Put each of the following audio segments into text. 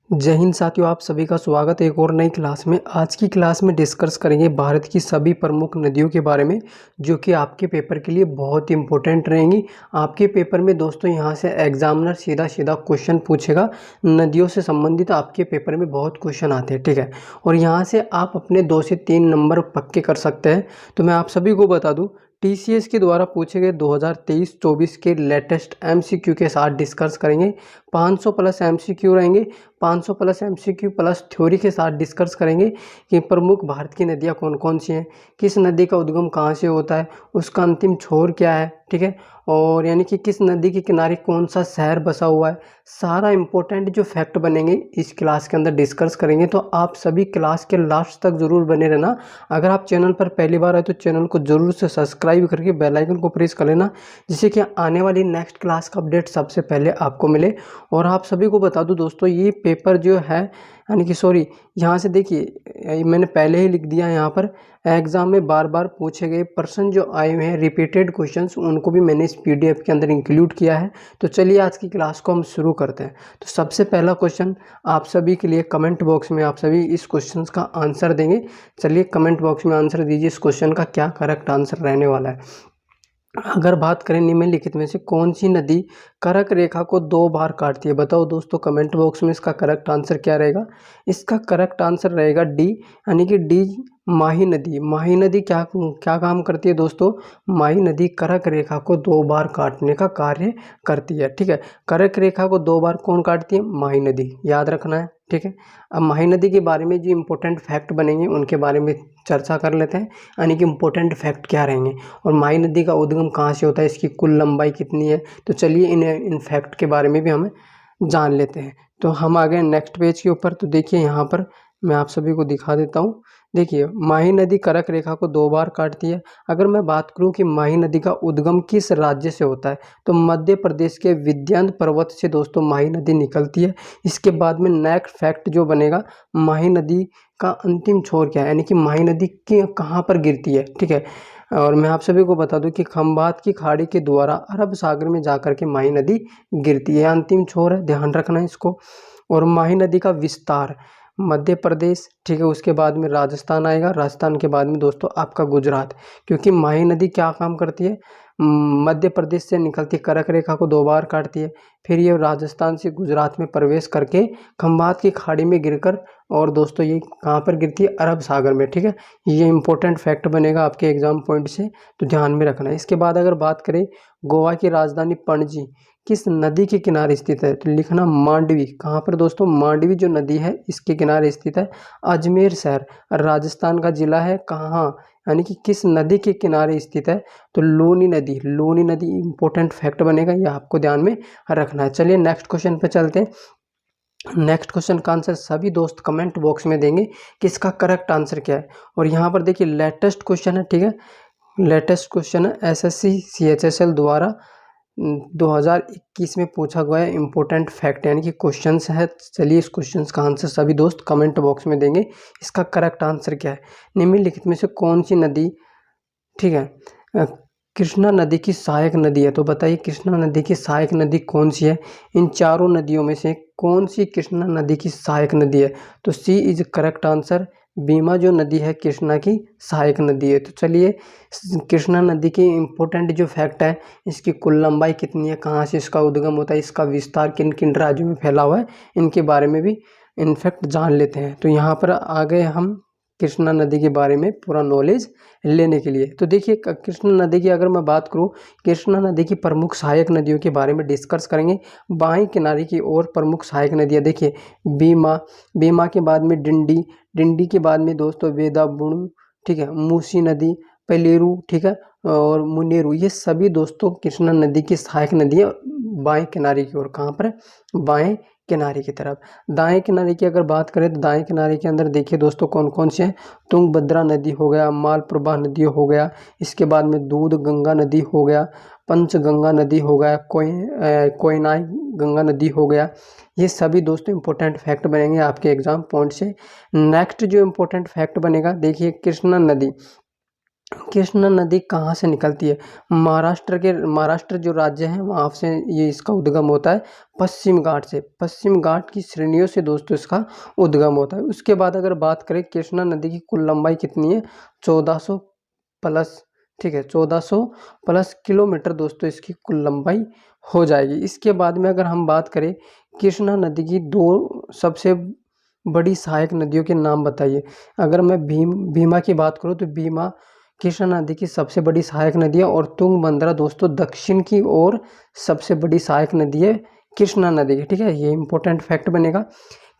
जय हिंद साथियों, आप सभी का स्वागत है एक और नई क्लास में। आज की क्लास में डिस्कस करेंगे भारत की सभी प्रमुख नदियों के बारे में, जो कि आपके पेपर के लिए बहुत इंपॉर्टेंट रहेंगी। आपके पेपर में दोस्तों यहाँ से एग्जामिनर सीधा सीधा क्वेश्चन पूछेगा। नदियों से संबंधित आपके पेपर में बहुत क्वेश्चन आते हैं, ठीक है। और यहाँ से आप अपने 2 से 3 नंबर पक्के कर सकते हैं। तो मैं आप सभी को बता दूँ, टीसीएस के द्वारा पूछे गए 2023-24 के लेटेस्ट एमसीक्यू के साथ डिस्कस करेंगे। 500 प्लस एमसीक्यू रहेंगे। 500 प्लस एमसीक्यू प्लस थ्योरी के साथ डिस्कस करेंगे कि प्रमुख भारत की नदियाँ कौन कौन सी हैं, किस नदी का उद्गम कहाँ से होता है, उसका अंतिम छोर क्या है, ठीक है। और यानी कि किस नदी के किनारे कौन सा शहर बसा हुआ है। सारा इंपॉर्टेंट जो फैक्ट बनेंगे इस क्लास के अंदर डिस्कस करेंगे। तो आप सभी क्लास के लास्ट तक ज़रूर बने रहना। अगर आप चैनल पर पहली बार आए तो चैनल को ज़रूर से सब्सक्राइब करके बेल आइकन को प्रेस कर लेना, जिससे कि आने वाली नेक्स्ट क्लास का अपडेट सबसे पहले आपको मिले। और आप सभी को बता दूं दोस्तों, ये पेपर जो है यानी कि सॉरी, यहाँ से देखिए मैंने पहले ही लिख दिया। यहाँ पर एग्ज़ाम में बार बार पूछे गए प्रश्न जो आए हुए हैं रिपीटेड क्वेश्चंस, उनको भी मैंने इस पीडीएफ के अंदर इंक्लूड किया है। तो चलिए आज की क्लास को हम शुरू करते हैं। तो सबसे पहला क्वेश्चन आप सभी के लिए कमेंट बॉक्स में आप सभी इस क्वेश्चन का आंसर देंगे। चलिए कमेंट बॉक्स में आंसर दीजिए, इस क्वेश्चन का क्या करेक्ट आंसर रहने वाला है। अगर बात करें निम्नलिखित में से कौन सी नदी कर्क रेखा को 2 बार काटती है, बताओ दोस्तों कमेंट बॉक्स में इसका करेक्ट आंसर क्या रहेगा। इसका करेक्ट आंसर रहेगा डी, यानी कि डी माही नदी। माही नदी क्या क्या काम करती है दोस्तों, माही नदी कर्क रेखा को 2 बार काटने का कार्य करती है, ठीक है। कर्क रेखा को 2 बार कौन काटती है, माही नदी, याद रखना है, ठीक है। अब माही नदी के बारे में जो इंपॉर्टेंट फैक्ट बनेंगे उनके बारे में चर्चा कर लेते हैं, यानी कि इंपॉर्टेंट फैक्ट क्या रहेंगे। और माही नदी का उद्गम कहाँ से होता है, इसकी कुल लंबाई कितनी है। तो चलिए इन फैक्ट के बारे में भी हमें जान लेते हैं। तो हम आ गए नेक्स्ट पेज के ऊपर। तो देखिए यहाँ पर मैं आप सभी को दिखा देता हूँ। देखिए माही नदी कर्क रेखा को 2 बार काटती है। अगर मैं बात करूँ कि माही नदी का उद्गम किस राज्य से होता है, तो मध्य प्रदेश के विंध्य पर्वत से दोस्तों माही नदी निकलती है। इसके बाद में नेक्स्ट फैक्ट जो बनेगा, माही नदी का अंतिम छोर क्या है, यानी कि माही नदी के कहाँ पर गिरती है, ठीक है। और मैं आप सभी को बता दूं कि खंबात की खाड़ी के द्वारा अरब सागर में जाकर के माही नदी गिरती है, अंतिम छोर है, ध्यान रखना है इसको। और माही नदी का विस्तार मध्य प्रदेश, ठीक है, उसके बाद में राजस्थान आएगा, राजस्थान के बाद में दोस्तों आपका गुजरात। क्योंकि माही नदी क्या काम करती है, मध्य प्रदेश से निकलती कर्क रेखा को 2 बार काटती है, फिर ये राजस्थान से गुजरात में प्रवेश करके खंबात की खाड़ी में गिरकर, और दोस्तों ये कहाँ पर गिरती है, अरब सागर में, ठीक है। ये इंपॉर्टेंट फैक्ट बनेगा आपके एग्जाम पॉइंट से, तो ध्यान में रखना है। इसके बाद अगर बात करें गोवा की राजधानी पणजी किस नदी के किनारे स्थित है, तो लिखना मांडवी। कहाँ पर दोस्तों, मांडवी जो नदी है इसके किनारे स्थित है। अजमेर शहर राजस्थान का जिला है, कहाँ, यानी कि किस नदी के किनारे स्थित है, तो लूनी नदी। लूनी नदी इंपॉर्टेंट फैक्ट बनेगा, ये आपको ध्यान में रखना है। चलिए नेक्स्ट क्वेश्चन पे चलते हैं। नेक्स्ट क्वेश्चन का आंसर सभी दोस्त कमेंट बॉक्स में देंगे कि इसका करेक्ट आंसर क्या है। और यहाँ पर देखिए लेटेस्ट क्वेश्चन है, ठीक है, लेटेस्ट क्वेश्चन है एसएससी सीएचएसएल द्वारा 2021 में पूछा गया है इंपॉर्टेंट फैक्ट, यानी कि क्वेश्चंस है। चलिए इस क्वेश्चंस का आंसर सभी दोस्त कमेंट बॉक्स में देंगे, इसका करेक्ट आंसर क्या है। निम्नलिखित में से कौन सी नदी, ठीक है, कृष्णा नदी की सहायक नदी है, तो बताइए कृष्णा नदी की सहायक नदी कौन सी है। इन चारों नदियों में से कौन सी कृष्णा नदी की सहायक नदी है, तो सी इज करेक्ट आंसर। बीमा जो नदी है कृष्णा की सहायक नदी है। तो चलिए कृष्णा नदी की इम्पोर्टेंट जो फैक्ट है, इसकी कुल लंबाई कितनी है, कहाँ से इसका उद्गम होता है, इसका विस्तार किन किन राज्यों में फैला हुआ है, इनके बारे में भी इनफैक्ट जान लेते हैं। तो यहाँ पर आ गए हम कृष्णा नदी के बारे में पूरा नॉलेज लेने के लिए। तो देखिए कृष्णा नदी की अगर मैं बात करूँ, कृष्णा नदी की प्रमुख सहायक नदियों के बारे में डिस्कस करेंगे। बाएं किनारे की ओर प्रमुख सहायक नदियाँ देखिए, बीमा, बीमा के बाद में डिंडी, डिंडी के बाद में दोस्तों वेदाबुणु, ठीक है, मूसी नदी, पेलेरू, ठीक है, और मुनेरू, ये सभी दोस्तों कृष्णा नदी की सहायक नदियाँ बाएं किनारे की ओर, कहाँ पर, बाएं किनारे की तरफ। दाएं किनारे की अगर बात करें तो दाएं किनारे के अंदर देखिए दोस्तों कौन कौन से हैं, तुंगभद्रा नदी हो गया, मालप्रभा नदी हो गया, इसके बाद में दूध गंगा नदी हो गया, पंचगंगा नदी हो गया, कोयनाई गंगा नदी हो गया। ये सभी दोस्तों इंपॉर्टेंट फैक्ट बनेंगे आपके एग्जाम पॉइंट से। नेक्स्ट जो इंपॉर्टेंट फैक्ट बनेगा, देखिए कृष्णा नदी कृष्णा नदी कहाँ से निकलती है? महाराष्ट्र जो राज्य है वहाँ से ये इसका उद्गम होता है पश्चिम घाट से। पश्चिम घाट की श्रेणियों से दोस्तों इसका उद्गम होता है। उसके बाद अगर बात करें कृष्णा नदी की कुल लंबाई कितनी है? 1400 प्लस, ठीक है, 1400 प्लस किलोमीटर दोस्तों इसकी कुल लंबाई हो जाएगी। इसके बाद में अगर हम बात करें कृष्णा नदी की 2 सबसे बड़ी सहायक नदियों के नाम बताइए। अगर मैं भीमा की बात करूँ तो भीमा कृष्णा नदी की सबसे बड़ी सहायक नदी है और तुंगभद्रा दोस्तों दक्षिण की ओर सबसे बड़ी सहायक नदी है कृष्णा नदी की, ठीक है, ये इंपॉर्टेंट फैक्ट बनेगा।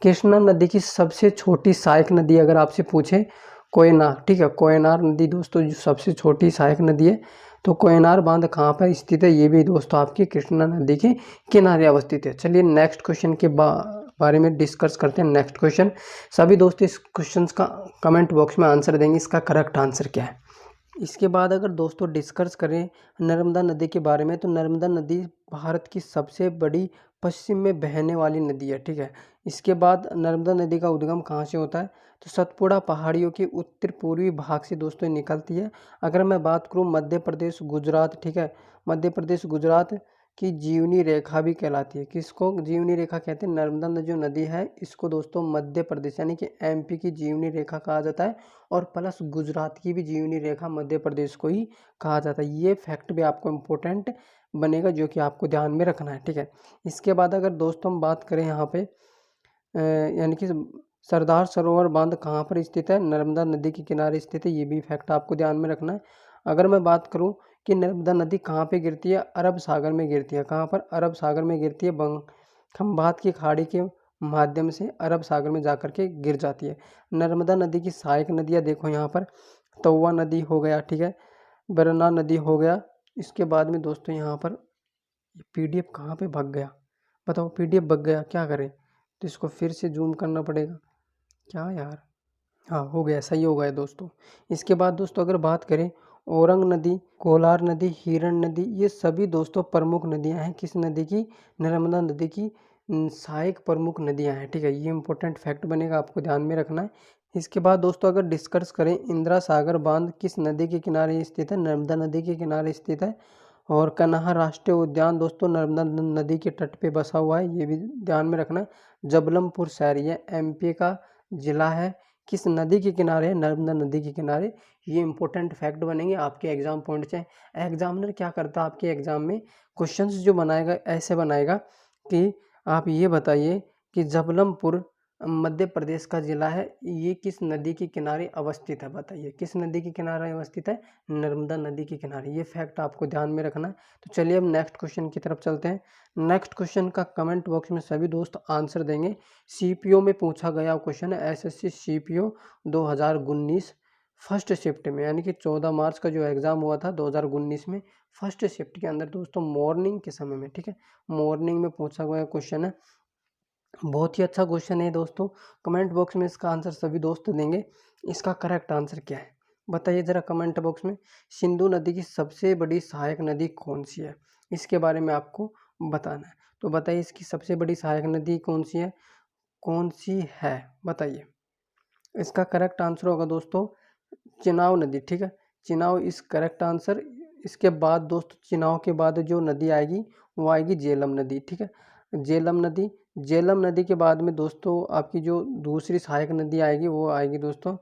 कृष्णा नदी की सबसे छोटी सहायक नदी अगर आपसे पूछे कोयनार, ठीक है, कोयनार नदी दोस्तों जो सबसे छोटी सहायक नदी है। तो कोयनार बांध कहाँ पर स्थित है? ये भी दोस्तों आपकी कृष्णा नदी के किनारे अवस्थित है। चलिए नेक्स्ट क्वेश्चन के बारे में डिस्कस करते हैं। नेक्स्ट क्वेश्चन, सभी दोस्तों इस क्वेश्चन का कमेंट बॉक्स में आंसर देंगे, इसका करेक्ट आंसर क्या है। इसके बाद अगर दोस्तों डिस्कस करें नर्मदा नदी के बारे में, तो नर्मदा नदी भारत की सबसे बड़ी पश्चिम में बहने वाली नदी है, ठीक है। इसके बाद नर्मदा नदी का उद्गम कहाँ से होता है? तो सतपुड़ा पहाड़ियों के उत्तर पूर्वी भाग से दोस्तों निकलती है। अगर मैं बात करूँ मध्य प्रदेश गुजरात, ठीक है, मध्य प्रदेश गुजरात की जीवनी रेखा भी कहलाती है। किसको जीवनी रेखा कहते हैं? नर्मदा जो नदी है इसको दोस्तों मध्य प्रदेश यानी कि एमपी की जीवनी रेखा कहा जाता है और प्लस गुजरात की भी जीवनी रेखा मध्य प्रदेश को ही कहा जाता है। ये फैक्ट भी आपको इम्पोर्टेंट बनेगा जो कि आपको ध्यान में रखना है, ठीक है। इसके बाद अगर दोस्तों हम बात करें यहाँ पे यानी कि सरदार सरोवर बांध कहाँ पर स्थित है? नर्मदा नदी के किनारे स्थित है, ये भी फैक्ट आपको ध्यान में रखना है। अगर मैं बात करूँ कि नर्मदा नदी कहाँ पे गिरती है? अरब सागर में गिरती है। कहाँ पर? अरब सागर में गिरती है। खंबात की खाड़ी के माध्यम से अरब सागर में जाकर के गिर जाती है। नर्मदा नदी की सहायक नदियाँ देखो यहाँ पर तवा नदी हो गया, ठीक है, बरना नदी हो गया। इसके बाद में दोस्तों यहाँ पर पीडीएफ कहाँ पे भाग गया? बताओ, पीडीएफ भाग गया, क्या करें? तो इसको फिर से जूम करना पड़ेगा, क्या यार। हाँ, हो गया, सही हो गया दोस्तों। इसके बाद दोस्तों अगर बात करें औरंग नदी, कोलार नदी, हिरण नदी, ये सभी दोस्तों प्रमुख नदियां हैं किस नदी की? नर्मदा नदी की सहायक प्रमुख नदियां हैं, ठीक है। ये इंपॉर्टेंट फैक्ट बनेगा, आपको ध्यान में रखना है। इसके बाद दोस्तों अगर डिस्कस करें इंदिरा सागर बांध किस नदी के किनारे स्थित है? नर्मदा नदी के किनारे स्थित है। और कन्हा राष्ट्रीय उद्यान दोस्तों नर्मदा नदी के तट पे बसा हुआ है, ये भी ध्यान में रखना है। जबलमपुर शहर ये एमपी का जिला है, किस नदी के किनारे है? नर्मदा नदी के किनारे। ये इंपॉर्टेंट फैक्ट बनेंगे आपके एग्जाम पॉइंट से। एग्जामिनर क्या करता है आपके एग्जाम में क्वेश्चंस जो बनाएगा ऐसे बनाएगा कि आप ये बताइए कि जबलमपुर मध्य प्रदेश का जिला है, ये किस नदी के किनारे अवस्थित है? बताइए किस नदी के किनारे अवस्थित है? नर्मदा नदी के किनारे। ये फैक्ट आपको ध्यान में रखना है। तो चलिए अब नेक्स्ट क्वेश्चन की तरफ चलते हैं। नेक्स्ट क्वेश्चन का कमेंट बॉक्स में सभी दोस्त आंसर देंगे। सीपीओ में पूछा गया क्वेश्चन है, एसएससी सीपीओ 2019 फर्स्ट शिफ्ट में, यानी कि 14 मार्च का जो एग्ज़ाम हुआ था 2019 में फर्स्ट शिफ्ट के अंदर दोस्तों मॉर्निंग के समय में, ठीक है, मॉर्निंग में पूछा गया क्वेश्चन है। बहुत ही अच्छा क्वेश्चन है दोस्तों। कमेंट बॉक्स में इसका आंसर सभी दोस्त देंगे। इसका करेक्ट आंसर क्या है बताइए ज़रा कमेंट बॉक्स में। सिंधु नदी की सबसे बड़ी सहायक नदी कौन सी है? इसके बारे में आपको बताना है। तो बताइए इसकी सबसे बड़ी सहायक नदी कौन सी है? कौन सी है बताइए। इसका करेक्ट आंसर होगा दोस्तों चिनाव नदी, ठीक है, चिनाव इस करेक्ट आंसर। इसके बाद दोस्तों चिनाव के बाद जो नदी आएगी वो आएगी झेलम नदी, ठीक है, झेलम नदी। झेलम नदी के बाद में दोस्तों आपकी जो दूसरी सहायक नदी आएगी वो आएगी दोस्तों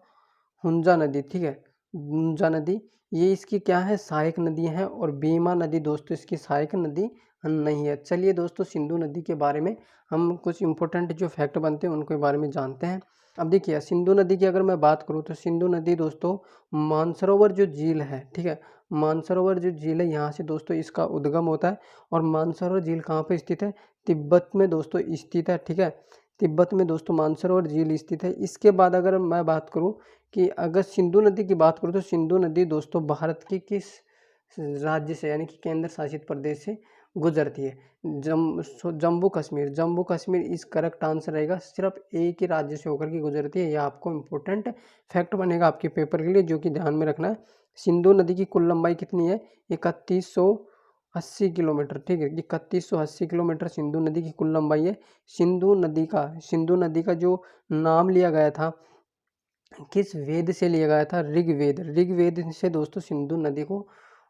हुंजा नदी, ठीक है, हुंजा नदी। ये इसकी क्या है? सहायक नदी है। और भीमा नदी दोस्तों इसकी सहायक नदी नहीं है। चलिए दोस्तों सिंधु नदी के बारे में हम कुछ इंपॉर्टेंट जो फैक्ट बनते हैं उनके बारे में जानते हैं। अब देखिए सिंधु नदी की अगर मैं बात करूँ तो सिंधु नदी दोस्तों मानसरोवर जो झील है, ठीक है, मानसरोवर जो झील है यहाँ से दोस्तों इसका उद्गम होता है। और मानसरोवर झील कहाँ पे स्थित है? तिब्बत में दोस्तों स्थित है, ठीक है, तिब्बत में दोस्तों मानसरोवर झील स्थित है। इसके बाद अगर मैं बात करूँ कि अगर सिंधु नदी की बात करूँ तो सिंधु नदी दोस्तों भारत की किस राज्य से यानी कि केंद्र शासित प्रदेश से गुजरती है? जम्मू कश्मीर। जम्मू कश्मीर इस करेक्ट आंसर रहेगा। सिर्फ एक ही राज्य से होकर के गुजरती है। यह आपको इंपॉर्टेंट फैक्ट बनेगा आपके पेपर के लिए जो कि ध्यान में रखना है। सिंधु नदी की कुल लंबाई कितनी है? 3180 किलोमीटर, ठीक है, 3180 किलोमीटर सिंधु नदी की कुल लंबाई है। सिंधु नदी का जो नाम लिया गया था किस वेद से लिया गया था? ऋग्वेद। ऋग्वेद से दोस्तों सिंधु नदी को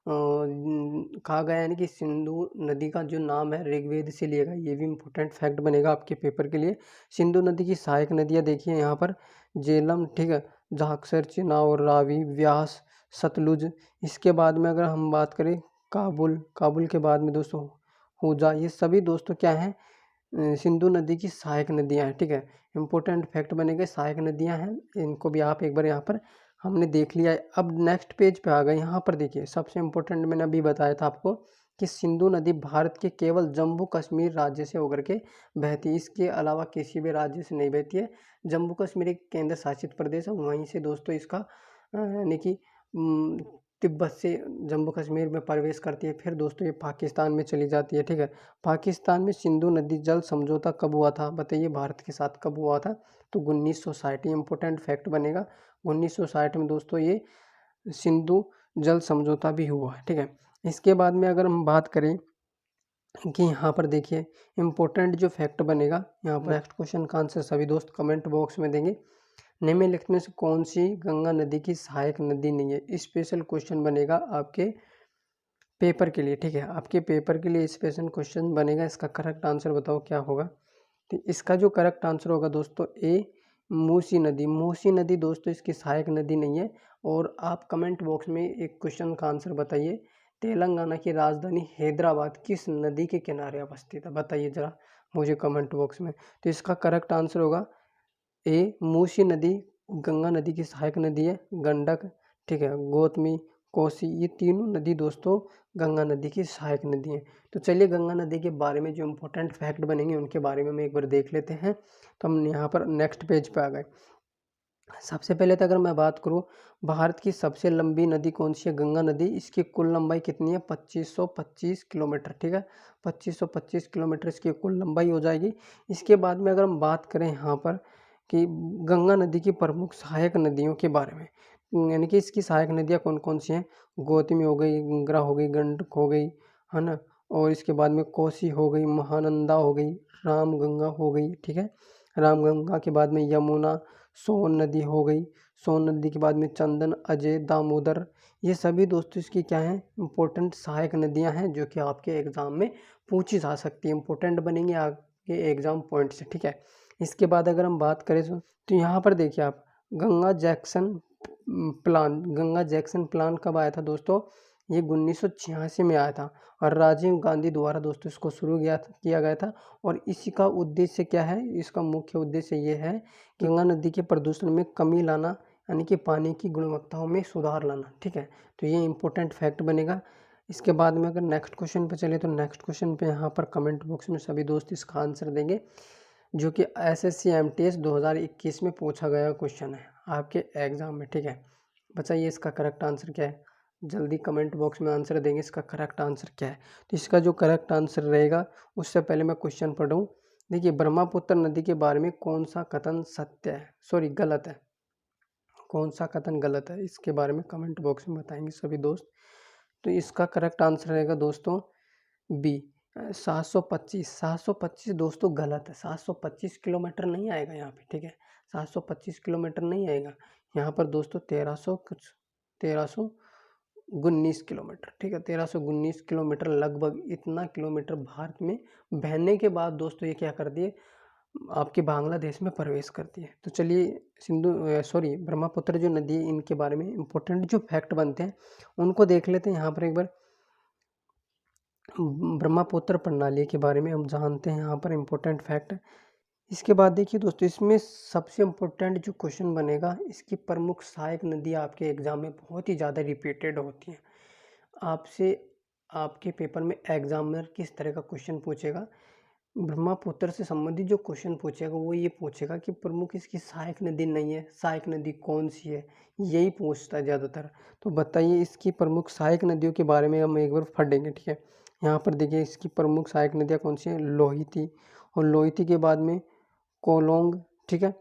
कहा गया, यानी कि सिंधु नदी का जो नाम है ऋग्वेद से लिया गया। ये भी इम्पोर्टेंट फैक्ट बनेगा आपके पेपर के लिए। सिंधु नदी की सहायक नदियाँ देखिए यहाँ पर, झेलम, ठीक है, झाकसर, चिनाब, रावी, व्यास, सतलुज। इसके बाद में अगर हम बात करें काबुल, काबुल के बाद में दोस्तों हुजा, ये सभी दोस्तों क्या हैं? सिंधु नदी की सहायक नदियाँ हैं, ठीक है। इंपॉर्टेंट फैक्ट बनेंगे, सहायक नदियाँ हैं, इनको भी आप एक बार यहाँ पर हमने देख लिया है। अब नेक्स्ट पेज पे आ गए, यहाँ पर देखिए सबसे इम्पोर्टेंट मैंने अभी बताया था आपको कि सिंधु नदी भारत के केवल जम्मू कश्मीर राज्य से होकर के बहती है, इसके अलावा किसी भी राज्य से नहीं बहती है। जम्मू कश्मीर एक केंद्र शासित प्रदेश है, वहीं से दोस्तों इसका यानी कि तिब्बत से जम्मू कश्मीर में प्रवेश करती है, फिर दोस्तों ये पाकिस्तान में चली जाती है, ठीक है। पाकिस्तान में सिंधु नदी जल समझौता कब हुआ था? बताइए, भारत के साथ कब हुआ था? तो 1960। ये इंपॉर्टेंट फैक्ट बनेगा, 1960 में दोस्तों ये सिंधु जल समझौता भी हुआ है, ठीक है। इसके बाद में अगर हम बात करें कि यहाँ पर देखिए इम्पोर्टेंट जो फैक्ट बनेगा, यहाँ पर नेक्स्ट क्वेश्चन का आंसर सभी दोस्त कमेंट बॉक्स में देंगे। निम्नलिखित में से कौन सी गंगा नदी की सहायक नदी नहीं है? स्पेशल क्वेश्चन बनेगा आपके पेपर के लिए, ठीक है। आपके पेपर के लिए स्पेशल क्वेश्चन बनेगा, इसका करेक्ट आंसर बताओ क्या होगा? तो इसका जो करेक्ट आंसर होगा दोस्तों ए, मूसी नदी। मूसी नदी दोस्तों इसकी सहायक नदी नहीं है। और आप कमेंट बॉक्स में एक क्वेश्चन का आंसर बताइए, तेलंगाना की राजधानी हैदराबाद किस नदी के किनारे अवस्थित है? बताइए जरा मुझे कमेंट बॉक्स में। तो इसका करेक्ट आंसर होगा ए, मूसी नदी गंगा नदी की सहायक नदी है। गंडक, ठीक है, गौतमी, कोसी, ये तीनों नदी दोस्तों गंगा नदी की सहायक नदी है। तो चलिए गंगा नदी के बारे में जो इम्पोर्टेंट फैक्ट बनेंगे उनके बारे में हम एक बार देख लेते हैं। तो हम यहाँ पर नेक्स्ट पेज पे आ गए। सबसे पहले तो अगर मैं बात करूँ, भारत की सबसे लंबी नदी कौन सी है? गंगा नदी। इसकी कुल लंबाई कितनी है? 2525 किलोमीटर, ठीक है, 2525 किलोमीटर इसकी कुल लंबाई हो जाएगी। इसके बाद में अगर हम बात करें यहाँ पर कि गंगा नदी की प्रमुख सहायक नदियों के बारे में, यानी कि इसकी सहायक नदियाँ कौन कौन सी हैं? गौतमी हो गई, गंगा हो गई, गंडक हो गई, है ना, और इसके बाद में कोसी हो गई, महानंदा हो गई, रामगंगा हो गई, ठीक है। रामगंगा के बाद में यमुना, सोन नदी हो गई, सोन नदी के बाद में चंदन, अजय, दामोदर, ये सभी दोस्तों इसकी क्या हैं? इंपॉर्टेंट सहायक नदियां हैं जो कि आपके एग्जाम में पूछी जा सकती है, इंपॉर्टेंट बनेंगे आपके एग्जाम पॉइंट से, ठीक है। इसके बाद अगर हम बात करें तो यहाँ पर देखिए आप, Ganga Jackson plan, Ganga Jackson plan कब आया था दोस्तों? ये 1986 में आया था और राजीव गांधी द्वारा दोस्तों इसको शुरू किया गया था। और इसी का उद्देश्य क्या है? इसका मुख्य उद्देश्य ये है कि गंगा नदी के प्रदूषण में कमी लाना, यानी कि पानी की गुणवत्ताओं में सुधार लाना, ठीक है। तो ये इंपॉर्टेंट फैक्ट बनेगा। इसके बाद में अगर नेक्स्ट क्वेश्चन पे चले तो नेक्स्ट क्वेश्चन पे यहाँ पर कमेंट बॉक्स में सभी दोस्त इसका आंसर देंगे, जो कि एसएससी एमटीएस 2021 में पूछा गया क्वेश्चन है आपके एग्जाम में, ठीक है। बताइए इसका करेक्ट आंसर क्या है? जल्दी कमेंट बॉक्स में आंसर देंगे, इसका करेक्ट आंसर क्या है? तो इसका जो करेक्ट आंसर रहेगा, उससे पहले मैं क्वेश्चन पढ़ रहा हूँ। देखिए, ब्रह्मपुत्र नदी के बारे में कौन सा कथन सत्य है, सॉरी गलत है? कौन सा कथन गलत है, इसके बारे में कमेंट बॉक्स में बताएंगे सभी दोस्त। तो इसका करेक्ट आंसर रहेगा दोस्तों बी, 725। 725 दोस्तों गलत है, 725 किलोमीटर नहीं आएगा यहाँ पे, ठीक है। 725 किलोमीटर नहीं आएगा यहाँ पर दोस्तों, 1319 किलोमीटर, ठीक है, 1319 किलोमीटर लगभग इतना किलोमीटर भारत में बहने के बाद दोस्तों ये क्या कर दिए? आपके बांग्लादेश में प्रवेश करती है। तो चलिए ब्रह्मपुत्र जो नदी है इनके बारे में इंपॉर्टेंट जो फैक्ट बनते हैं उनको देख लेते हैं। यहाँ पर एक बार ब्रह्मपुत्र प्रणाली के बारे में हम जानते हैं, यहाँ पर इम्पोर्टेंट फैक्ट। इसके बाद देखिए दोस्तों, इसमें सबसे इम्पोर्टेंट जो क्वेश्चन बनेगा, इसकी प्रमुख सहायक नदी आपके एग्जाम में बहुत ही ज़्यादा रिपीटेड होती हैं। आपसे आपके पेपर में एग्जामिनर किस तरह का क्वेश्चन पूछेगा? ब्रह्मपुत्र से संबंधित जो क्वेश्चन पूछेगा वो ये पूछेगा कि प्रमुख इसकी सहायक नदी नहीं है, सहायक नदी कौन सी है, यही पूछता है ज़्यादातर। तो बताइए इसकी प्रमुख सहायक नदियों के बारे में हम एक बार पढ़ेंगे, ठीक है। यहाँ पर देखिए इसकी प्रमुख सहायक नदियाँ कौन सी हैं? लोहिती, और लोहिती के बाद में कोलोंग, ठीक है,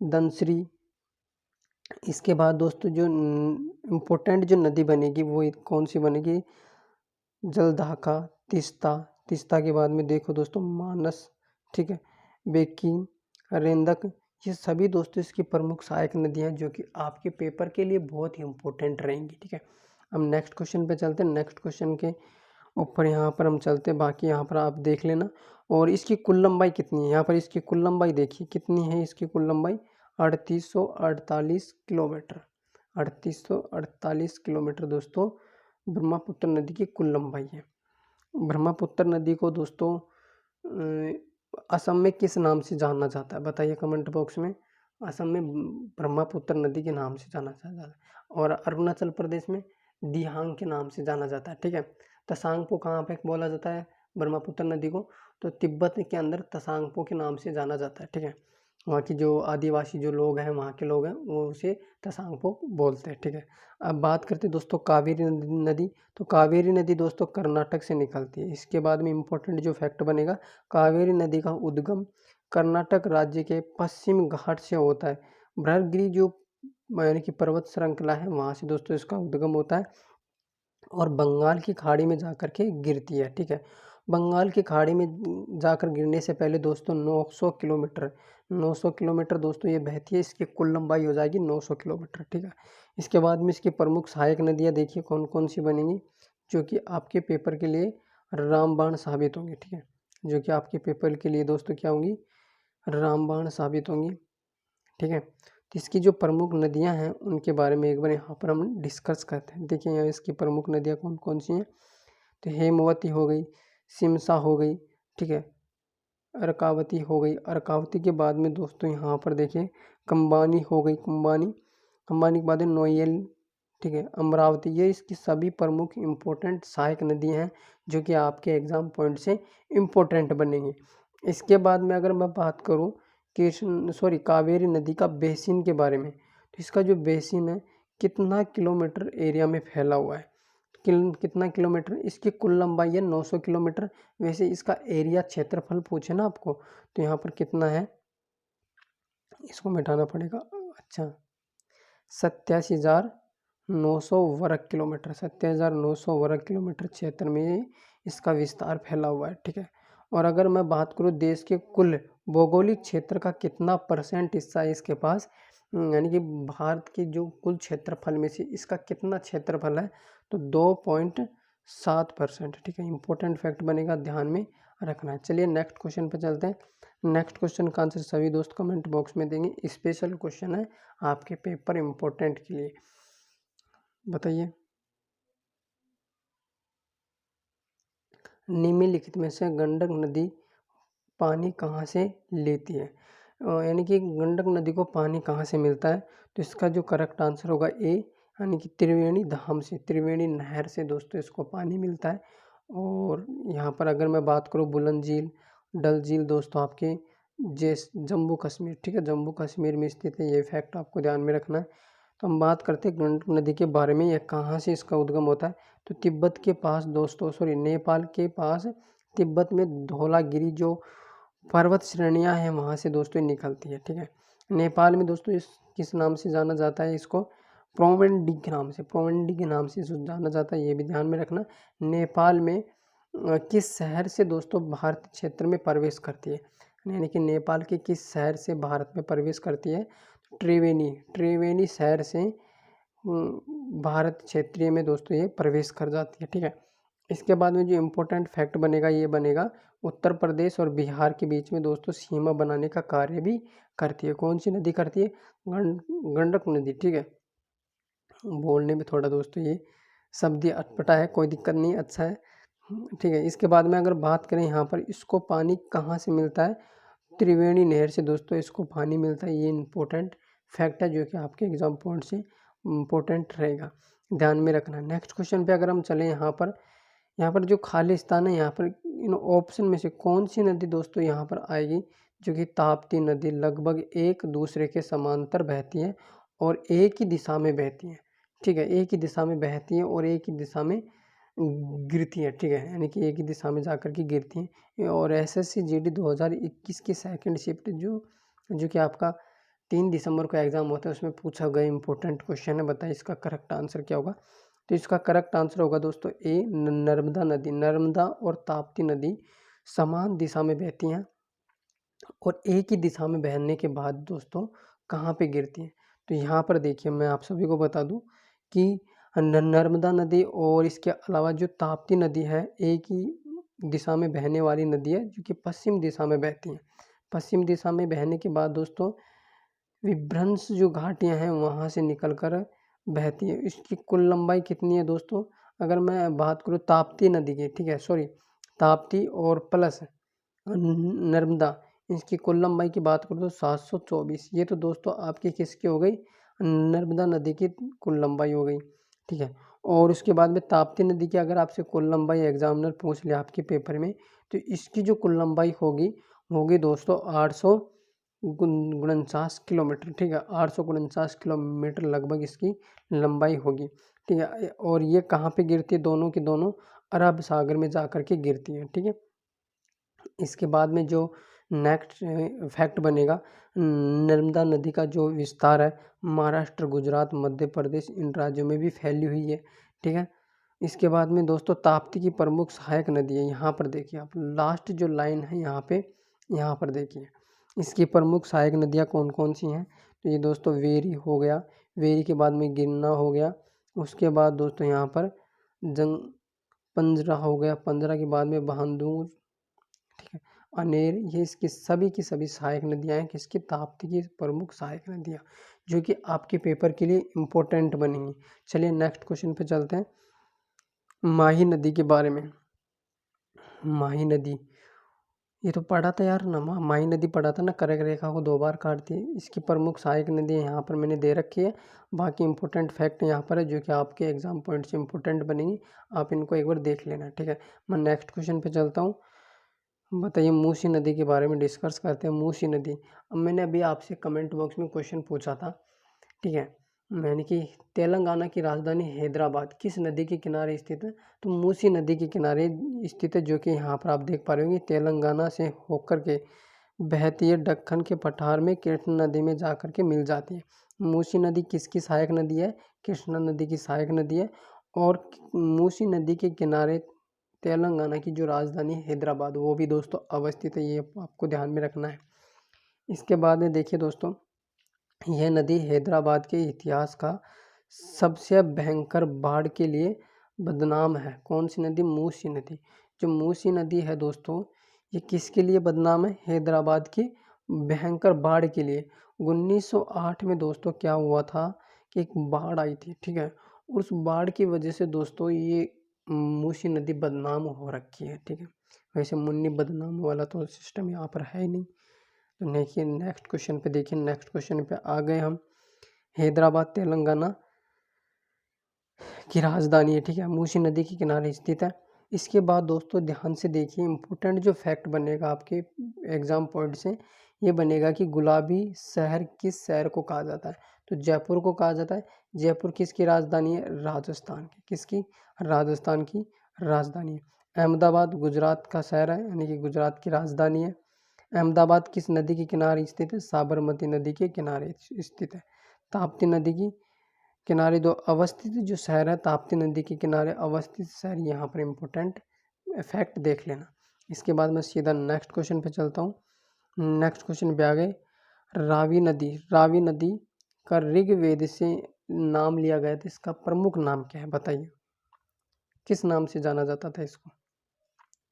दंसरी। इसके बाद दोस्तों जो इम्पोर्टेंट जो नदी बनेगी वो कौन सी बनेगी? जलधाका, तीस्ता। तीस्ता के बाद में देखो दोस्तों मानस, ठीक है, बेकी, रेंदक, ये सभी दोस्तों इसकी प्रमुख सहायक नदियाँ हैं जो कि आपके पेपर के लिए बहुत ही इंपॉर्टेंट रहेंगी। ठीक है, अब नेक्स्ट क्वेश्चन पे चलते हैं। नेक्स्ट क्वेश्चन के ऊपर यहाँ पर हम चलते हैं, बाकी यहाँ पर आप देख लेना। और इसकी कुल लंबाई कितनी है, यहाँ पर इसकी कुल लंबाई देखिए कितनी है। इसकी कुल लंबाई 3848 किलोमीटर, 3848 किलोमीटर दोस्तों ब्रह्मपुत्र नदी की कुल लंबाई है। ब्रह्मपुत्र नदी को दोस्तों असम में किस नाम से जाना जाता है, बताइए कमेंट बॉक्स में। असम में ब्रह्मपुत्र नदी के नाम से जाना जाता है, और अरुणाचल प्रदेश में दिहांग के नाम से जाना जाता है। ठीक है, तसांगपो कहाँ पे बोला जाता है ब्रह्मपुत्र नदी को, तो तिब्बत के अंदर तसांगपो के नाम से जाना जाता है। ठीक है, वहाँ की जो आदिवासी जो लोग हैं, वहाँ के लोग हैं, वो उसे तसांगपो बोलते हैं। ठीक है, अब बात करते हैं दोस्तों कावेरी नदी। तो कावेरी नदी दोस्तों कर्नाटक से निकलती है। इसके बाद में इम्पोर्टेंट जो फैक्ट बनेगा, कावेरी नदी का उद्गम कर्नाटक राज्य के पश्चिम घाट से होता है। बृहदगिरी जो यानी कि पर्वत श्रृंखला है, वहाँ से दोस्तों इसका उद्गम होता है और बंगाल की खाड़ी में जाकर के गिरती है। ठीक है, बंगाल की खाड़ी में जाकर गिरने से पहले दोस्तों 900 किलोमीटर दोस्तों ये बहती है। इसकी कुल लंबाई हो जाएगी 900 किलोमीटर। ठीक है, इसके बाद में इसकी प्रमुख सहायक नदियाँ देखिए कौन कौन सी बनेंगी, जो कि आपके पेपर के लिए रामबाण साबित होंगी। ठीक है, जो कि आपके पेपर के लिए दोस्तों क्या होंगी, रामबाण साबित होंगी। ठीक है, तो इसकी जो प्रमुख नदियां हैं उनके बारे में एक बार यहाँ पर हम डिस्कस करते हैं। देखिए यहाँ इसकी प्रमुख नदियाँ कौन कौन सी हैं, तो हेमवती हो गई, सिमसा हो गई, ठीक है, अर्कावती हो गई। अर्कावती के बाद में दोस्तों यहाँ पर देखिए कंबानी हो गई, कंबानी के बाद में नोएल, ठीक है, अमरावती। ये इसकी सभी प्रमुख इम्पोर्टेंट सहायक नदियाँ हैं जो कि आपके एग्जाम पॉइंट से इम्पोर्टेंट बनेंगी। इसके बाद में अगर मैं बात करूँ कावेरी नदी का बेसिन के बारे में, तो इसका जो बेसिन है कितना किलोमीटर एरिया में फैला हुआ है, कितना किलोमीटर, इसकी कुल लंबाई है 900 किलोमीटर। वैसे इसका एरिया क्षेत्रफल पूछे ना आपको, तो यहाँ पर कितना है, इसको मिटाना पड़ेगा। अच्छा, 87,900 वर्ग किलोमीटर, 87,900 वर्ग किलोमीटर क्षेत्र में इसका विस्तार फैला हुआ है। ठीक है, और अगर मैं बात करूँ देश के कुल भौगोलिक क्षेत्र का कितना परसेंट हिस्सा है इसके पास, यानी कि भारत के जो कुल क्षेत्रफल में से इसका कितना क्षेत्रफल है, तो 2.7%। ठीक है, इंपॉर्टेंट फैक्ट बनेगा, ध्यान में रखना है। चलिए नेक्स्ट क्वेश्चन पर चलते हैं। नेक्स्ट क्वेश्चन का आंसर सभी दोस्त कमेंट बॉक्स में देंगे। स्पेशल क्वेश्चन है आपके पेपर इम्पोर्टेंट के लिए, बताइए। निम्नलिखित में से गंडक नदी पानी कहाँ से लेती है, यानी कि गंडक नदी को पानी कहाँ से मिलता है, तो इसका जो करेक्ट आंसर होगा ए, यानी कि त्रिवेणी धाम से, त्रिवेणी नहर से दोस्तों इसको पानी मिलता है। और यहाँ पर अगर मैं बात करूँ बुलंद झील, डल झील दोस्तों आपके जम्मू कश्मीर, ठीक है, जम्मू कश्मीर में स्थित है। ये फैक्ट आपको ध्यान में रखना है। तो हम बात करते हैं गंडक नदी के बारे में, यह कहाँ से इसका उद्गम होता है, तो तिब्बत के पास दोस्तों, नेपाल के पास तिब्बत में धौलागिरी जो पर्वत श्रेणियाँ हैं वहाँ से दोस्तों निकलती है। ठीक है, नेपाल में दोस्तों इस किस नाम से जाना जाता है, इसको प्रोवेंडी के नाम से, प्रोवेंडी के नाम से जाना जाता है, ये भी ध्यान में रखना। नेपाल में किस शहर से दोस्तों भारत क्षेत्र में प्रवेश करती है, यानी कि नेपाल के किस शहर से भारत में प्रवेश करती है, त्रिवेणी शहर से भारत क्षेत्रीय में दोस्तों ये प्रवेश कर जाती है। ठीक है, इसके बाद में जो इम्पोर्टेंट फैक्ट बनेगा, ये बनेगा उत्तर प्रदेश और बिहार के बीच में दोस्तों सीमा बनाने का कार्य भी करती है। कौन सी नदी करती है, गंडक नदी। ठीक है, बोलने में थोड़ा दोस्तों ये शब्द अटपटा है, कोई दिक्कत नहीं, अच्छा है। ठीक है, इसके बाद में अगर बात करें यहाँ पर इसको पानी कहाँ से मिलता है, त्रिवेणी नहर से दोस्तों इसको पानी मिलता है। ये इम्पोर्टेंट फैक्ट है जो कि आपके एग्जाम पॉइंट से इम्पोर्टेंट रहेगा, ध्यान में रखना। नेक्स्ट क्वेश्चन पे अगर हम चलें, यहाँ पर जो खालिस्तान है, यहाँ पर इन ऑप्शन में से कौन सी नदी दोस्तों यहाँ पर आएगी, जो कि ताप्ती नदी लगभग एक दूसरे के समांतर बहती है और एक ही दिशा में बहती है। ठीक है, एक ही दिशा में बहती है और एक ही दिशा में गिरती है। ठीक है, यानी कि एक ही दिशा में जाकर के गिरती हैं। और SSC GD 2021 की सेकंड शिफ्ट जो कि आपका 3 दिसंबर को एग्जाम होता है, उसमें पूछा गया इंपॉर्टेंट क्वेश्चन है, बताइए इसका करेक्ट आंसर क्या होगा। तो इसका करेक्ट आंसर होगा दोस्तों ए, नर्मदा नदी। नर्मदा और ताप्ती नदी समान दिशा में बहती हैं और एक ही दिशा में बहने के बाद दोस्तों कहाँ पे गिरती हैं। तो यहाँ पर देखिए मैं आप सभी को बता दूँ कि नर्मदा नदी और इसके अलावा जो ताप्ती नदी है एक ही दिशा में बहने वाली नदी है, जो कि पश्चिम दिशा में बहती हैं। पश्चिम दिशा में बहने के बाद दोस्तों विभ्रंश जो घाटियाँ हैं वहाँ से निकल कर बहती है। इसकी कुल लंबाई कितनी है दोस्तों, अगर मैं बात करूँ ताप्ती नदी की, ठीक है, सॉरी, ताप्ती और प्लस नर्मदा, इसकी कुल लंबाई की बात करूँ तो 724। ये तो दोस्तों आपकी किसकी हो गई, नर्मदा नदी की कुल लंबाई हो गई, ठीक है। और उसके बाद में ताप्ती नदी की अगर आपसे कुल लंबाई एग्जामिनर पूछ लिया आपके पेपर में, तो इसकी जो कुल लंबाई होगी दोस्तों 849 किलोमीटर, ठीक है, 849 किलोमीटर लगभग इसकी लंबाई होगी, ठीक है। और ये कहाँ पे गिरती है, दोनों की दोनों अरब सागर में जा कर के गिरती है, ठीक है। इसके बाद में जो नेक्स्ट फैक्ट बनेगा, नर्मदा नदी का जो विस्तार है महाराष्ट्र, गुजरात, मध्य प्रदेश, इन राज्यों में भी फैली हुई है, ठीक है। इसके बाद में दोस्तों ताप्ती की प्रमुख सहायक नदी है, यहाँ पर देखिए आप लास्ट जो लाइन है यहाँ पर देखिए इसकी प्रमुख सहायक नदियाँ कौन कौन सी हैं। तो ये दोस्तों वेरी हो गया, वेरी के बाद में गिरना हो गया, उसके बाद दोस्तों यहाँ पर जंग पंजरा हो गया, पंजरा के बाद में बहादुर, ठीक है, अनेर, ये इसकी सभी की सभी सहायक नदियाँ हैं किसकी, ताप्ती की प्रमुख सहायक नदियाँ, जो कि आपके पेपर के लिए इम्पोर्टेंट बनेंगी। चलिए नेक्स्ट क्वेश्चन पे चलते हैं, माही नदी के बारे में। माही नदी ये तो पढ़ा था यार ना, माही नदी पढ़ा था ना, करक रेखा को 2 बार काटती है। इसकी प्रमुख सहायक नदी यहाँ पर मैंने दे रखी है, बाकी इंपॉर्टेंट फैक्ट यहाँ पर है जो कि आपके एग्जाम पॉइंट से इंपॉर्टेंट बनेंगी, आप इनको एक बार देख लेना, ठीक है। मैं नेक्स्ट क्वेश्चन पे चलता हूँ। बताइए मूसी नदी के बारे में डिस्कस करते हैं। मूसी नदी, अब मैंने अभी आपसे कमेंट बॉक्स में क्वेश्चन पूछा था, ठीक है, मैंने कि तेलंगाना की राजधानी हैदराबाद किस नदी के किनारे स्थित है, तो मूसी नदी के किनारे स्थित है, जो कि यहाँ पर आप देख पा रहे होंगे तेलंगाना से होकर के बहती है, दक्कन के पठार में कृष्ण नदी में जाकर के मिल जाती है। मूसी नदी किसकी सहायक नदी है, कृष्णा नदी की सहायक नदी है। और मूसी नदी के किनारे तेलंगाना की जो राजधानी हैदराबाद वो भी दोस्तों अवस्थित है, ये आपको ध्यान में रखना है। इसके बाद में देखिए दोस्तों, यह नदी हैदराबाद के इतिहास का सबसे भयंकर बाढ़ के लिए बदनाम है। कौन सी नदी, मूसी नदी। जो मूसी नदी है दोस्तों ये किसके लिए बदनाम है, हैदराबाद की भयंकर बाढ़ के लिए। 1908 में दोस्तों क्या हुआ था कि एक बाढ़ आई थी, ठीक है, उस बाढ़ की वजह से दोस्तों ये मूसी नदी बदनाम हो रखी है, ठीक है। वैसे मुन्नी बदनाम वाला तो सिस्टम यहाँ पर है ही नहीं। तो देखिए नेक्स्ट क्वेश्चन पे, देखिए नेक्स्ट क्वेश्चन पे आ गए हम। हैदराबाद तेलंगाना की राजधानी है, ठीक है, मूसी नदी के किनारे स्थित है। इसके बाद दोस्तों ध्यान से देखिए, इंपॉर्टेंट जो फैक्ट बनेगा आपके एग्जाम पॉइंट से ये बनेगा कि गुलाबी शहर किस शहर को कहा जाता है, तो जयपुर को कहा जाता है। जयपुर किसकी राजधानी है, राजस्थान की, किसकी, राजस्थान की राजधानी है। अहमदाबाद गुजरात का शहर है, यानी कि गुजरात की राजधानी है। अहमदाबाद किस नदी के किनारे स्थित है, साबरमती नदी के किनारे स्थित है। ताप्ती नदी की किनारे दो अवस्थित जो शहर है, ताप्ती नदी के किनारे अवस्थित शहर, यहाँ पर इम्पोर्टेंट फैक्ट देख लेना। इसके बाद मैं सीधा नेक्स्ट क्वेश्चन पे चलता हूँ। नेक्स्ट क्वेश्चन पे आ गए, रावी नदी। रावी नदी का ऋग्वेद से नाम लिया गया था, इसका प्रमुख नाम क्या है बताइए, किस नाम से जाना जाता था इसको,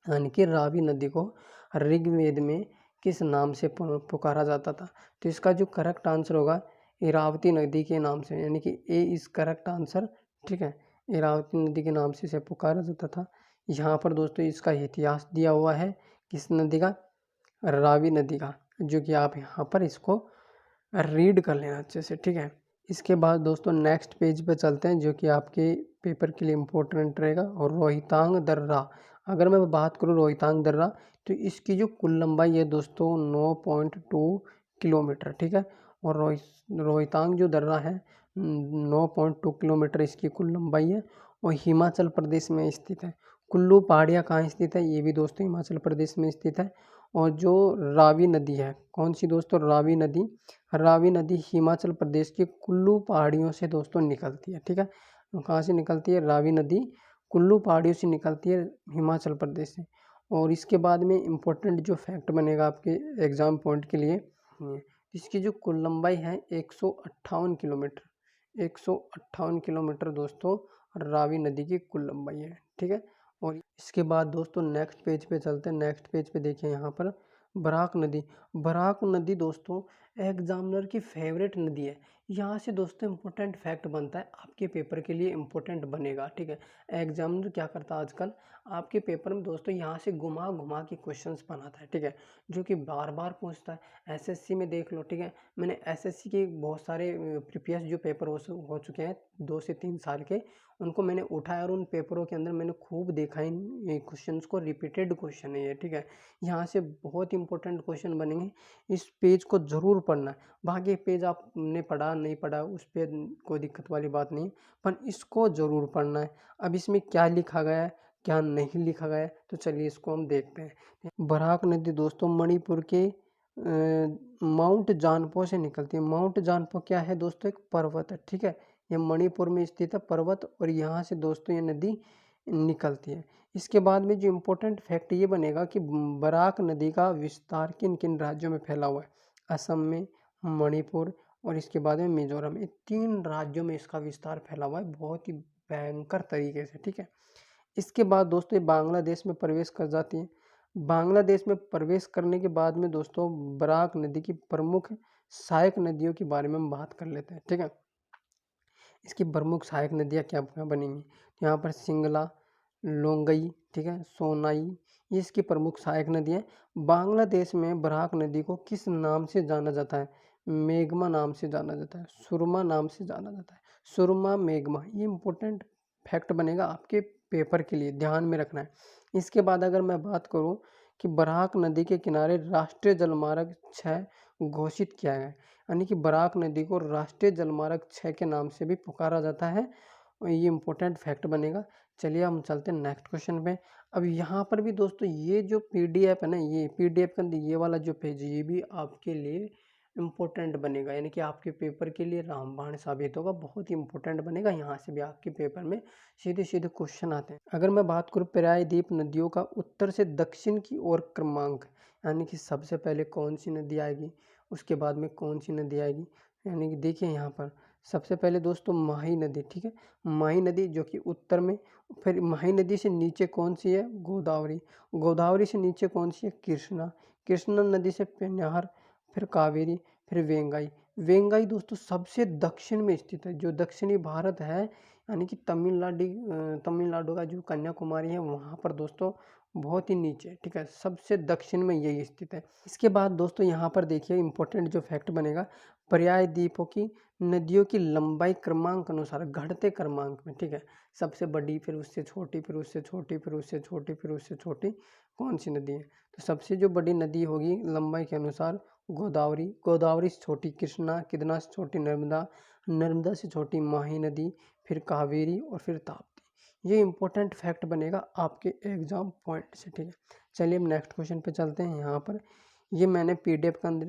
यानी कि रावी नदी को ऋग्वेद में किस नाम से पुकारा जाता था। तो इसका जो करेक्ट आंसर होगा इरावती नदी के नाम से, यानी कि ए इज करेक्ट आंसर, ठीक है, इरावती नदी के नाम से इसे पुकारा जाता था। यहाँ पर दोस्तों इसका इतिहास दिया हुआ है, किस नदी का, रावी नदी का, जो कि आप यहाँ पर इसको रीड कर लेना अच्छे से, ठीक है। इसके बाद दोस्तों नेक्स्ट पेज पे चलते हैं, जो कि आपके पेपर के लिए इम्पोर्टेंट रहेगा। और रोहितांग दर्रा, अगर मैं बात करूँ रोहितांग दर्रा, तो इसकी जो कुल लंबाई है दोस्तों 9.2 किलोमीटर, ठीक है। और रोहितांग जो दर्रा है 9.2 किलोमीटर इसकी कुल लंबाई है, और हिमाचल प्रदेश में स्थित है। कुल्लू पहाड़ियाँ कहाँ स्थित है, ये भी दोस्तों हिमाचल प्रदेश में स्थित है। और जो रावी नदी है, कौन सी दोस्तों, रावी नदी, रावी नदी हिमाचल प्रदेश के कुल्लू पहाड़ियों से दोस्तों निकलती है, ठीक है। कहाँ से निकलती है, रावी नदी कुल्लू पहाड़ियों से निकलती है हिमाचल प्रदेश से। और इसके बाद में इम्पोर्टेंट जो फैक्ट बनेगा आपके एग्ज़ाम पॉइंट के लिए, इसकी जो कुल लंबाई है 158 किलोमीटर, 158 किलोमीटर दोस्तों रावी नदी की कुल लंबाई है, ठीक है। और इसके बाद दोस्तों नेक्स्ट पेज पे चलते हैं। नेक्स्ट पेज पे देखिए यहाँ पर बराक नदी। बराक नदी दोस्तों एग्जामिनर की फेवरेट नदी है। यहाँ से दोस्तों इम्पोर्टेंट फैक्ट बनता है, आपके पेपर के लिए इम्पोर्टेंट बनेगा, ठीक है। एग्जामिनर क्या करता है आजकल आपके पेपर में दोस्तों, यहाँ से घुमा घुमा के क्वेश्चंस बनाता है, ठीक है, जो कि बार बार पूछता है। एसएससी में देख लो, ठीक है, मैंने एसएससी के बहुत सारे प्रीवियस जो पेपर हो चुके हैं 2 से 3 साल के, उनको मैंने उठाया और उन पेपरों के अंदर मैंने खूब देखा इन क्वेश्चंस को। रिपीटेड क्वेश्चन है ये, ठीक है। यहाँ से बहुत इंपॉर्टेंट क्वेश्चन बनेंगे, इस पेज को ज़रूर पढ़ना है। बाकी पेज आपने पढ़ा नहीं पढ़ा उस पर कोई दिक्कत वाली बात नहीं है, पर इसको ज़रूर पढ़ना है। अब इसमें क्या लिखा गया है क्या नहीं लिखा गया है, तो चलिए इसको हम देखते हैं। बराक नदी दोस्तों मणिपुर के माउंट जानपो से निकलती है। माउंट जानपो क्या है दोस्तों, एक पर्वत है, ठीक है। ये मणिपुर में स्थित है पर्वत, और यहाँ से दोस्तों ये नदी निकलती है। इसके बाद में जो इम्पोर्टेंट फैक्ट ये बनेगा कि बराक नदी का विस्तार किन किन राज्यों में फैला हुआ है। असम में, मणिपुर और इसके बाद में मिजोरम, ये 3 राज्यों में इसका विस्तार फैला हुआ है, बहुत ही भयंकर तरीके से, ठीक है। इसके बाद दोस्तों ये बांग्लादेश में प्रवेश कर जाती है। बांग्लादेश में प्रवेश करने के बाद में दोस्तों बराक नदी की प्रमुख सहायक नदियों के बारे में हम बात कर लेते हैं, ठीक है। इसकी प्रमुख सहायक नदियाँ क्या क्या बनेंगी, यहाँ पर सिंगला, लोंगई, ठीक है, सोनाई, ये इसकी प्रमुख सहायक नदियाँ हैं। बांग्लादेश में बराक नदी को किस नाम से जाना जाता है, मेगमा नाम से जाना जाता है, सुरमा नाम से जाना जाता है, सुरमा मेगमा। ये इंपॉर्टेंट फैक्ट बनेगा आपके पेपर के लिए, ध्यान में रखना है। इसके बाद अगर मैं बात करूँ कि बराक नदी के किनारे राष्ट्रीय जलमार्ग 6 घोषित किया गया है, यानी कि बराक नदी को राष्ट्रीय जलमार्ग 6 के नाम से भी पुकारा जाता है, और ये इंपॉर्टेंट फैक्ट बनेगा। चलिए हम चलते हैं नेक्स्ट क्वेश्चन पे। अब यहाँ पर भी दोस्तों ये जो पीडीएफ है ना, ये पीडीएफ के अंदर ये वाला जो पेज, ये भी आपके लिए इम्पोर्टेंट बनेगा, यानी कि आपके पेपर के लिए रामबाण साबित होगा, बहुत ही इंपॉर्टेंट बनेगा। यहाँ से भी आपके पेपर में सीधे सीधे क्वेश्चन आते हैं। अगर मैं बात करूँ प्रायद्वीप नदियों का उत्तर से दक्षिण की ओर क्रमांक, यानी कि सबसे पहले कौन सी नदी आएगी, उसके बाद में कौन सी नदी आएगी, यानी कि देखिए यहाँ पर सबसे पहले दोस्तों माही नदी, ठीक है, माही नदी जो कि उत्तर में। फिर माही नदी से नीचे कौन सी है, गोदावरी, गोदावरी से नीचे कौन सी है, कृष्णा, कृष्णा नदी से पेन्नार, फिर कावेरी, फिर वेंगाई। वेंगाई दोस्तों सबसे दक्षिण में स्थित है, जो दक्षिणी भारत है, यानी कि तमिलनाडु का जो कन्याकुमारी है वहाँ पर दोस्तों बहुत ही नीचे, ठीक है, सबसे दक्षिण में यही स्थित है। इसके बाद दोस्तों यहाँ पर देखिए इंपॉर्टेंट जो फैक्ट बनेगा, प्रायद्वीपों की नदियों की लंबाई क्रमांक अनुसार घटते क्रमांक में, ठीक है, सबसे बड़ी, फिर उससे छोटी, फिर उससे छोटी, फिर उससे छोटी, फिर उससे छोटी कौन सी नदी है, तो सबसे जो बड़ी नदी होगी लंबाई के अनुसार गोदावरी, गोदावरी से छोटी कृष्णा, कृष्णा से छोटी नर्मदा, नर्मदा से छोटी माही नदी, फिर कावेरी और फिर ताप्ती। ये इंपॉर्टेंट फैक्ट बनेगा आपके एग्जाम पॉइंट से, ठीक है। चलिए हम नेक्स्ट क्वेश्चन पे चलते हैं। यहाँ पर ये मैंने पीडीएफ के अंदर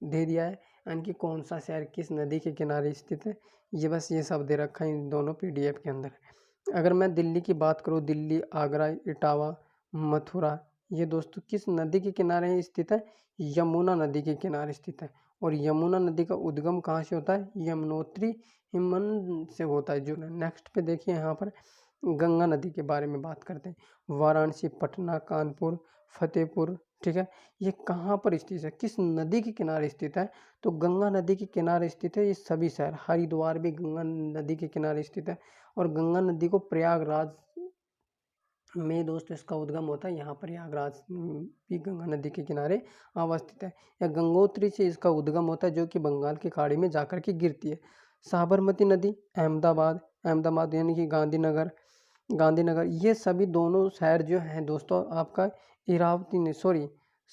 दे दिया है, यानी कि कौन सा शहर किस नदी के किनारे स्थित है, ये बस ये सब दे रखा है इन दोनों पीडीएफ के अंदर। अगर मैं दिल्ली की बात करूँ, दिल्ली, आगरा, इटावा, मथुरा, ये दोस्तों किस नदी के किनारे स्थित है, यमुना नदी के किनारे स्थित है। और यमुना नदी का उद्गम कहाँ से होता है, यमुनोत्री हिमन से होता है। जो नेक्स्ट पे देखिए यहाँ पर गंगा नदी के बारे में बात करते हैं। वाराणसी, पटना, कानपुर, फतेहपुर, ठीक है, ये कहाँ पर स्थित है, किस नदी के किनारे स्थित है, तो गंगा नदी के किनारे स्थित है ये सभी शहर। हरिद्वार भी गंगा नदी के किनारे स्थित है, और गंगा नदी को प्रयागराज में दोस्तों इसका उद्गम होता है, यहाँ प्रयागराज भी गंगा नदी के किनारे अवस्थित है। या गंगोत्री से इसका उद्गम होता है, जो कि बंगाल की खाड़ी में जाकर के गिरती है। साबरमती नदी, अहमदाबाद, अहमदाबाद यानी कि गांधीनगर, गांधीनगर, ये सभी दोनों शहर जो हैं दोस्तों आपका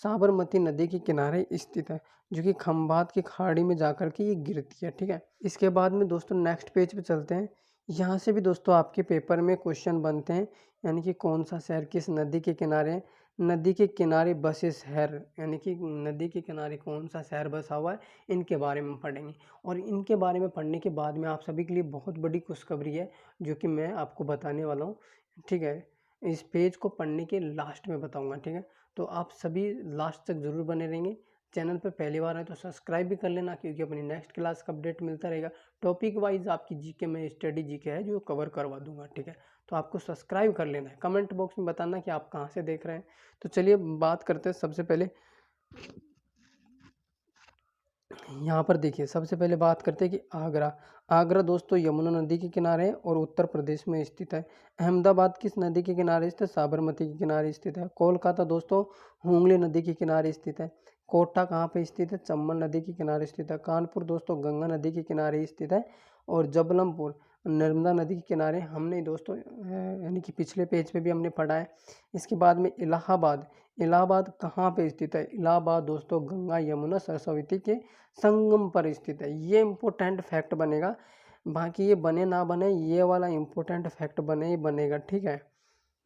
साबरमती नदी के किनारे स्थित है, जो कि खंभात की खाड़ी में जाकर के ये गिरती है, ठीक है। इसके बाद में दोस्तों नेक्स्ट पेज पे चलते हैं। यहाँ से भी दोस्तों आपके पेपर में क्वेश्चन बनते हैं, यानी कि कौन सा शहर किस नदी के किनारे है, नदी के किनारे बसे शहर, यानी कि नदी के किनारे कौन सा शहर बसा हुआ है, इनके बारे में पढ़ेंगे। और इनके बारे में पढ़ने के बाद में आप सभी के लिए बहुत बड़ी खुशखबरी है, जो कि मैं आपको बताने वाला हूँ, ठीक है। इस पेज को पढ़ने के लास्ट में बताऊंगा, ठीक है। तो आप सभी लास्ट तक ज़रूर बने रहेंगे। चैनल पर पहली बार है तो सब्सक्राइब भी कर लेना, क्योंकि अपनी नेक्स्ट क्लास का अपडेट मिलता रहेगा। टॉपिक वाइज आपकी जीके में स्टडी जीके है जो कवर करवा दूंगा, ठीक है। तो आपको सब्सक्राइब कर लेना है। कमेंट बॉक्स में बताना कि आप कहाँ से देख रहे हैं। तो चलिए बात करते हैं। सबसे पहले यहाँ पर देखिए, सबसे पहले बात करते हैं कि आगरा। आगरा दोस्तों यमुना नदी के किनारे है और उत्तर प्रदेश में स्थित है। अहमदाबाद किस नदी के किनारे स्थित है? साबरमती के किनारे स्थित है। कोलकाता दोस्तों हुगली नदी के किनारे स्थित है। कोटा कहाँ पे स्थित है? चंबल नदी के किनारे स्थित है। कानपुर दोस्तों गंगा नदी के किनारे स्थित है। और जबलपुर नर्मदा नदी के किनारे। हमने दोस्तों यानी कि पिछले पेज पे भी हमने पढ़ा है। इसके बाद में इलाहाबाद। इलाहाबाद कहाँ पे स्थित है? इलाहाबाद दोस्तों गंगा यमुना सरस्वती के संगम पर स्थित है। ये इम्पोर्टेंट फैक्ट बनेगा, बाकी ये बने ना बने ये वाला इम्पोर्टेंट फैक्ट बने ही बनेगा, ठीक है।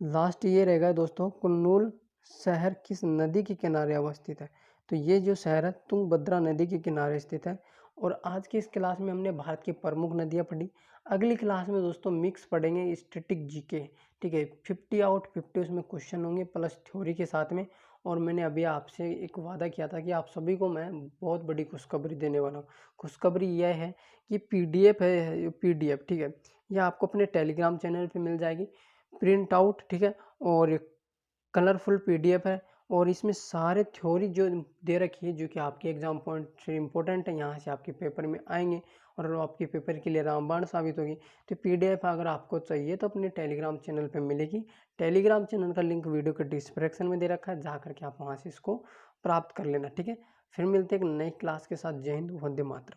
लास्ट ये रहेगा दोस्तों, कुन्नूल शहर किस नदी के किनारे अवस्थित है? तो ये जो शहर है तुंगभद्रा नदी के किनारे स्थित है। और आज की इस क्लास में हमने भारत की प्रमुख नदियाँ पढ़ी। अगली क्लास में दोस्तों मिक्स पढ़ेंगे स्टैटिक जीके, ठीक है। 50 आउट 50 उसमें क्वेश्चन होंगे प्लस थ्योरी के साथ में। और मैंने अभी आपसे एक वादा किया था कि आप सभी को मैं बहुत बड़ी खुशखबरी देने वाला हूँ। खुशखबरी यह है कि पीडीएफ है, पीडीएफ, ठीक है, यह आपको अपने टेलीग्राम चैनल पे मिल जाएगी प्रिंट आउट, ठीक है। और कलरफुल पीडीएफ है। और इसमें सारे थ्योरी जो दे रखी है जो कि आपके एग्जाम पॉइंट से इंपॉर्टेंट है, यहाँ से आपके पेपर में आएंगे और आपके पेपर के लिए रामबाण साबित होगी। तो पीडीएफ अगर आपको चाहिए तो अपने टेलीग्राम चैनल पे मिलेगी। टेलीग्राम चैनल का लिंक वीडियो के डिस्क्रिप्शन में दे रखा है, जा करके आप वहाँ से इसको प्राप्त कर लेना, ठीक है। फिर मिलते हैं एक नई क्लास के साथ। जय हिंद, वंदे मातरम।